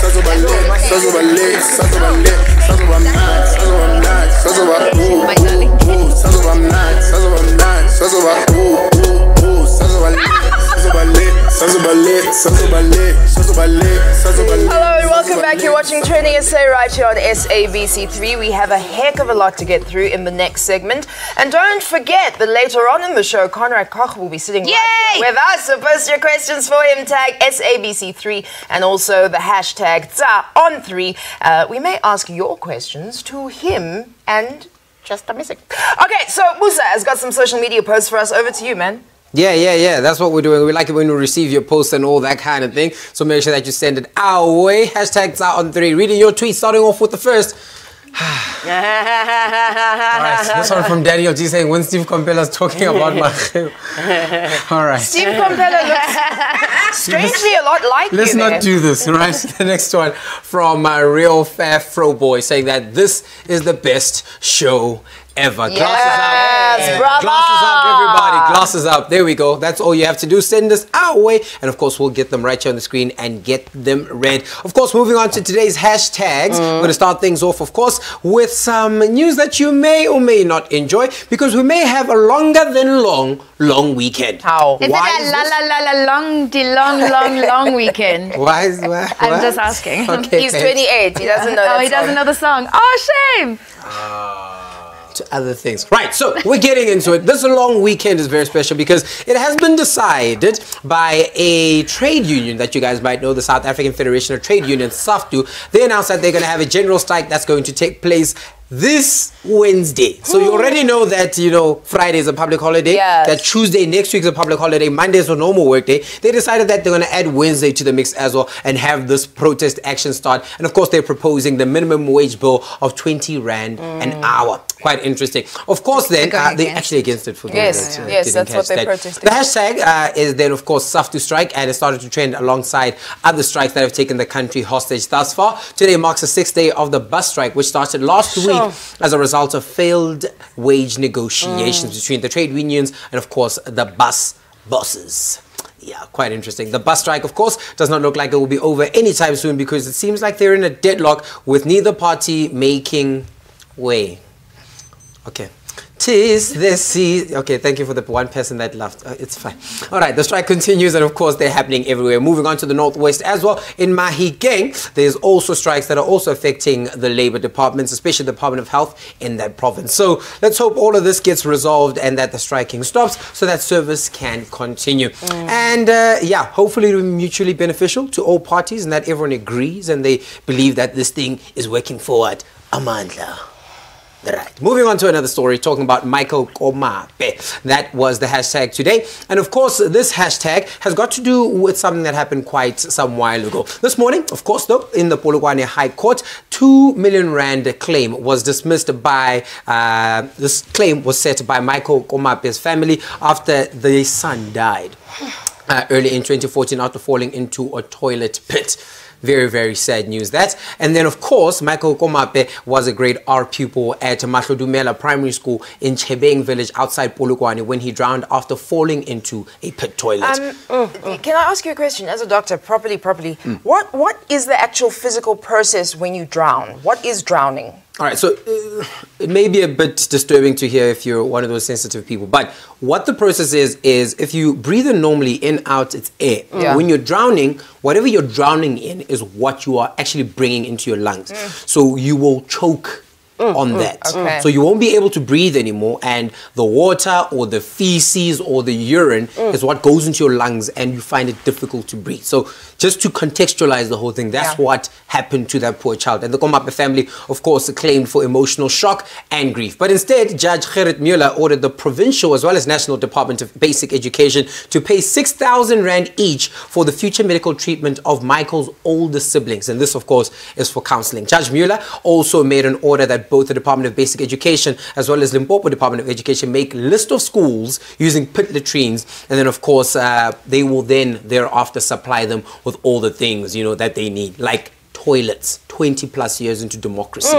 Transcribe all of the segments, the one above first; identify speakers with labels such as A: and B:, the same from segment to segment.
A: Hello and welcome back. You're watching Trending SA right here on SABC3. We have a heck of a lot to get through in the next segment. And don't forget that later on in the show, Conrad Koch will be sitting right here with us. So post your questions for him, tag SABC3 and also the hashtag #on3. We may ask your questions to him and just a missing. Okay, so Musa has got some social media posts for us. Over to you, man.
B: Yeah. That's what we're doing. We like it when we receive your posts and all that kind of thing. So make sure that you send it our way. Hashtag #on3. Reading your tweets, starting off with the first. Alright, this one from Daniel G saying, when Steve Komphela's talking about my... Alright.
A: Steve Komphela looks strangely a lot like you.
B: Let's not do this, right? The next one from my real fair fro boy saying that this is the best show ever.
A: Yes,
B: Glasses up, everybody. Glasses up. There we go. That's all you have to do. Send us our way. And of course, we'll get them right here on the screen and get them read. Of course, moving on to today's hashtags. We're going to start things off, of course, with some news that you may or may not enjoy, because we may have a longer than long weekend.
A: How?
C: Is it a long weekend?
B: Why is that?
C: I'm just asking.
B: Okay,
A: He's 28. He doesn't know that
C: he doesn't know the song. Oh, shame.
B: To other things. Right, so we're getting into it. This long weekend is very special because it has been decided by a trade union that you guys might know, the South African Federation of Trade Unions, SAFTU. They announced that they're going to have a general strike that's going to take place this Wednesday. So you already know that, you know, Friday is a public holiday.
A: Yes.
B: That Tuesday next week is a public holiday. Monday is a normal work day. They decided that they're going to add Wednesday to the mix as well and have this protest action start. And of course, they're proposing the minimum wage bill of 20 Rand an hour. Quite interesting. Of course, then, they're actually against it for the
A: Yes, that's what they're protesting.
B: The hashtag is then, of course, SAFTU strike, and it started to trend alongside other strikes that have taken the country hostage thus far. Today marks the 6th day of the bus strike, which started last week as a result of failed wage negotiations between the trade unions and, of course, the bus bosses. Yeah, quite interesting. The bus strike, of course, does not look like it will be over anytime soon because it seems like they're in a deadlock with neither party making way. Okay. Tis the sea. Okay, thank you for the one person that laughed. It's fine. All right, the strike continues, and of course, they're happening everywhere. Moving on to the northwest as well. In Mahikeng, there's also strikes that are also affecting the labor departments, especially the Department of Health in that province. So let's hope all of this gets resolved and that the striking stops so that service can continue. And yeah, hopefully it will be mutually beneficial to all parties and that everyone agrees and they believe that this thing is working forward. Amandla. Right. Moving on to another story, talking about Michael Komape. That was the hashtag today. And of course, this hashtag has got to do with something that happened quite some while ago. This morning, of course, though, in the Polokwane High Court, 2 million Rand claim was dismissed by, this claim was set by Michael Komape's family after their son died early in 2014 after falling into a toilet pit. Very, very sad news that. And then, of course, Michael Komape was a grade R pupil at Mahlodumela Primary School in Chebeng village outside Polokwane when he drowned after falling into a pit toilet.
A: Can I ask you a question? As a doctor, properly, what is the actual physical process when you drown? What is drowning?
B: All right, so it may be a bit disturbing to hear if you're one of those sensitive people, but what the process is if you breathe in normally, in, out, it's air.
A: Yeah.
B: When you're drowning, whatever you're drowning in is what you are actually bringing into your lungs. So you will choke on that.
A: Okay.
B: So you won't be able to breathe anymore, and the water or the feces or the urine is what goes into your lungs and you find it difficult to breathe. So just to contextualize the whole thing, that's what happened to that poor child. And the Komape family, of course, claimed for emotional shock and grief. But instead, Judge Gerrit Mueller ordered the provincial as well as National Department of Basic Education to pay 6,000 Rand each for the future medical treatment of Michael's older siblings. And this, of course, is for counseling. Judge Mueller also made an order that both the Department of Basic Education as well as Limpopo Department of Education make list of schools using pit latrines, and then of course they will then thereafter supply them with all the things, you know, that they need, like toilets. 20 plus years into democracy.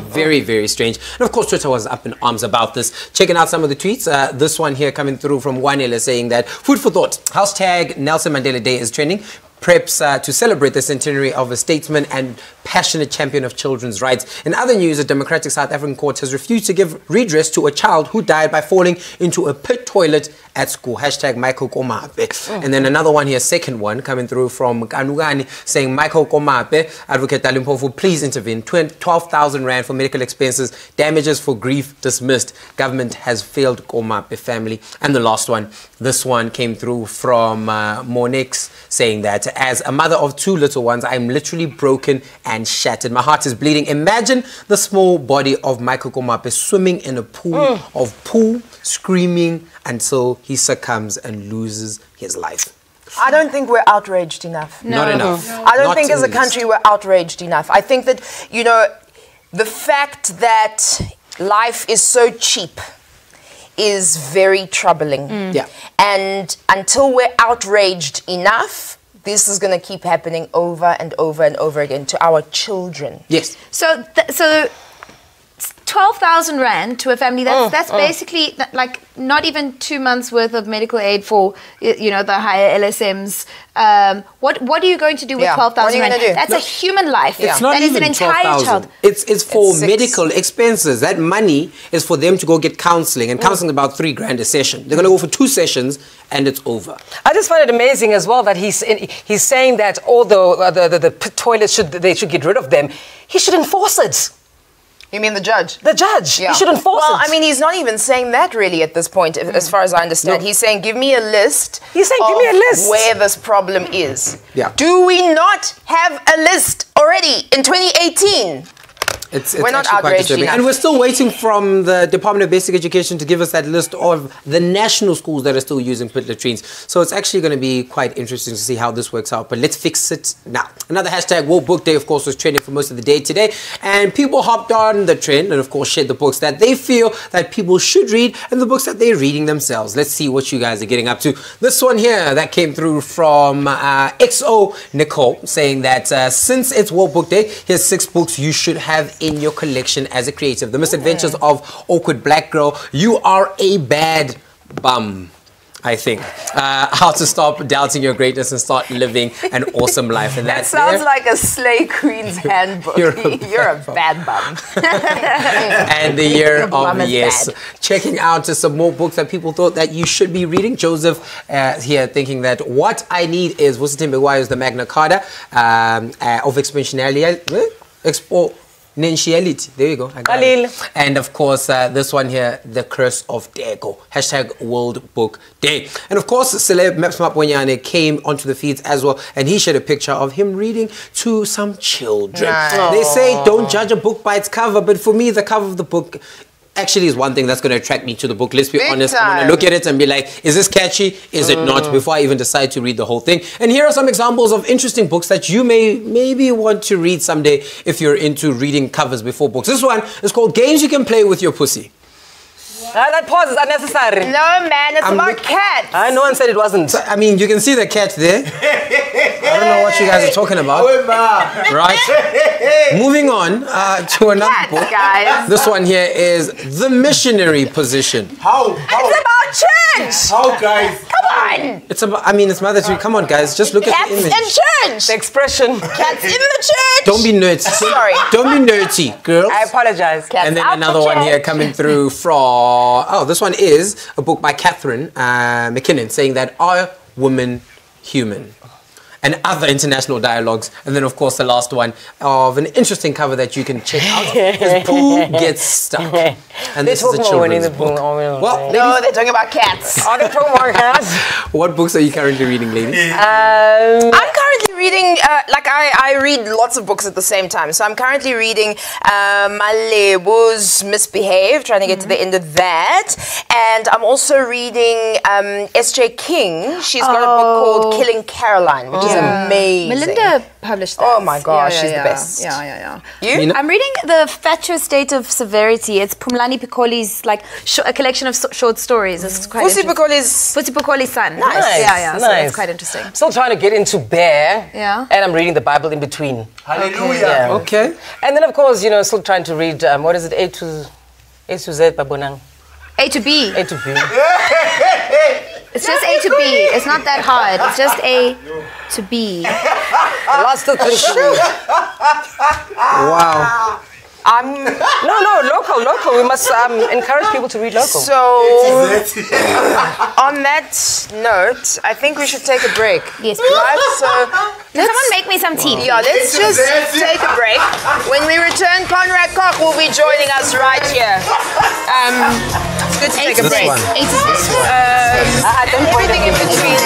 B: Very, very strange. And of course, Twitter was up in arms about this. Checking out some of the tweets. This one here coming through from Wanela saying that food for thought. Hashtag Nelson Mandela Day is trending. preps to celebrate the centenary of a statesman and passionate champion of children's rights. In other news, a democratic South African court has refused to give redress to a child who died by falling into a pit toilet at school. Hashtag Michael Komape. And then another one here, second one, coming through from Kanugani, saying, Michael Komape, Advocate Dalimpofu, please intervene. 12,000 rand for medical expenses, damages for grief dismissed. Government has failed Komape family. And the last one, this one came through from Monix, saying that as a mother of 2 little ones, I'm literally broken and shattered. My heart is bleeding. Imagine the small body of Michael Komape swimming in a pool of poo, screaming until he succumbs and loses his life.
A: I don't think we're outraged enough.
B: Not enough.
A: I don't think as a country we're outraged enough. I think that, you know, the fact that life is so cheap is very troubling.
B: Yeah.
A: And until we're outraged enough, this is going to keep happening over and over and over again to our children.
B: Yes.
C: So 12,000 rand to a family, that's basically like not even 2 months worth of medical aid for, you know, the higher LSMs. What are you going to do with 12,000 rand? That's a human life.
B: It's not
C: that
B: even
C: is an entire
B: 12,000.
C: child.
B: It's for medical expenses. That money is for them to go get counseling, and counseling is about 3 grand a session. They're going to go for 2 sessions and it's over.
D: I just find it amazing as well that he's saying that all the toilets they should get rid of them. He should enforce it.
A: You mean the judge?
D: The judge.
A: Yeah.
D: He should enforce it.
A: Well, I mean, he's not even saying that really at this point, as far as I understand.
D: No.
A: He's saying, give me a list.
D: He's saying, give me a list.
A: Where this problem is.
B: Yeah.
A: Do we not have a list already in 2018?
B: It's
A: We're not
B: actually quite
A: outraged
B: disturbing.
A: enough.
B: And we're still waiting from the Department of Basic Education to give us that list of the national schools that are still using pit latrines. So it's actually going to be quite interesting to see how this works out. But let's fix it now. Another hashtag World Book Day, of course, was trending for most of the day today. And people hopped on the trend and, of course, shared the books that they feel that people should read and the books that they're reading themselves. Let's see what you guys are getting up to. This one here that came through from XO Nicole, saying that since it's World Book Day, here's 6 books you should have in your collection as a creative. The Misadventures of Awkward Black Girl. You Are a Bad Bum, I think. How to Stop Doubting Your Greatness and Start Living an Awesome Life. And
A: That sounds like a Slay Queen's handbook. You're a bad bum.
B: And the Year
A: Bum
B: of
A: is
B: Yes.
A: bad.
B: Checking out some more books that people thought that you should be reading. Joseph here thinking that what I need is Wusitin Begwayo's The Magna Carta of Exponentiality. There you go. I got it. And of course, this one here, The Curse of Dego. Hashtag World Book Day. And of course, celeb Maps Maponyane came onto the feeds as well, and he shared a picture of him reading to some children.
A: Nice.
B: They say don't judge a book by its cover, but for me, the cover of the book actually is one thing that's going to attract me to the book. Let's be honest. I'm going to look at it and be like, is this catchy? Is it not? Before I even decide to read the whole thing. And here are some examples of interesting books that you may maybe want to read someday if you're into reading covers before books. This one is called Games You Can Play With Your Pussy.
D: That pause is unnecessary.
A: No, man, it's about cats.
D: No one said it wasn't.
B: So, I mean, you can see the cat there. I don't know what you guys are talking about. Right? Moving on to another book.
A: Guys.
B: This one here is The Missionary Position.
E: How?
A: It's about church.
E: How, guys?
A: Come on.
B: It's about, I mean, it's Mother Teresa. Come on, guys, just look
A: Cats
B: at the
A: in
B: image.
A: church.
D: The expression.
A: Cats in the church.
B: Don't be nerdy.
A: Sorry.
B: Don't be nerdy, girls.
D: I apologize.
A: Cats
B: And then
A: out
B: another
A: the
B: one here
A: church.
B: coming through from, this one is a book by Catherine McKinnon saying that are women human? And other international dialogues. And then, of course, the last one of an interesting cover that you can check out is Pooh Gets Stuck. And this is a children's book. Well,
A: No, they're talking about cats.
D: Are they talking about cats?
B: what books are you currently reading, ladies?
A: I'm currently reading, I read lots of books at the same time. So I'm currently reading Malebu's Misbehave, trying to get to the end of that. And I'm also reading S.J. King. She's got a book called Killing Caroline, which is amazing.
C: Melinda published that.
A: Oh my gosh, she's the best.
C: Yeah.
A: You?
C: I'm reading The Fatuous State of Severity. It's Pumlani Piccoli's a collection of short stories. It's quite
A: Fusi
C: interesting.
A: Piccoli's...
C: Fusi Piccoli's son.
D: Nice.
C: Yeah. So
D: Nice.
C: it's quite interesting.
D: I'm still trying to get into Bear.
C: Yeah.
D: And I'm reading the Bible in between.
E: Hallelujah.
D: Yeah.
B: Okay.
D: And then, of course, still trying to read, what is it, A to Z, Babonang.
C: A to B.
D: A to B.
C: It's just A to B. It's not that hard. It's just A to B.
D: Lots to think through.
B: Wow.
D: Local. We must encourage people to read local.
A: So, on that note, I think we should take a break.
C: Yes, please.
A: Right? So,
C: someone make me some tea.
A: Yeah, let's just take a break. When we return, Conrad Koch will be joining us right here. It's good to take a break.
C: Everything in between.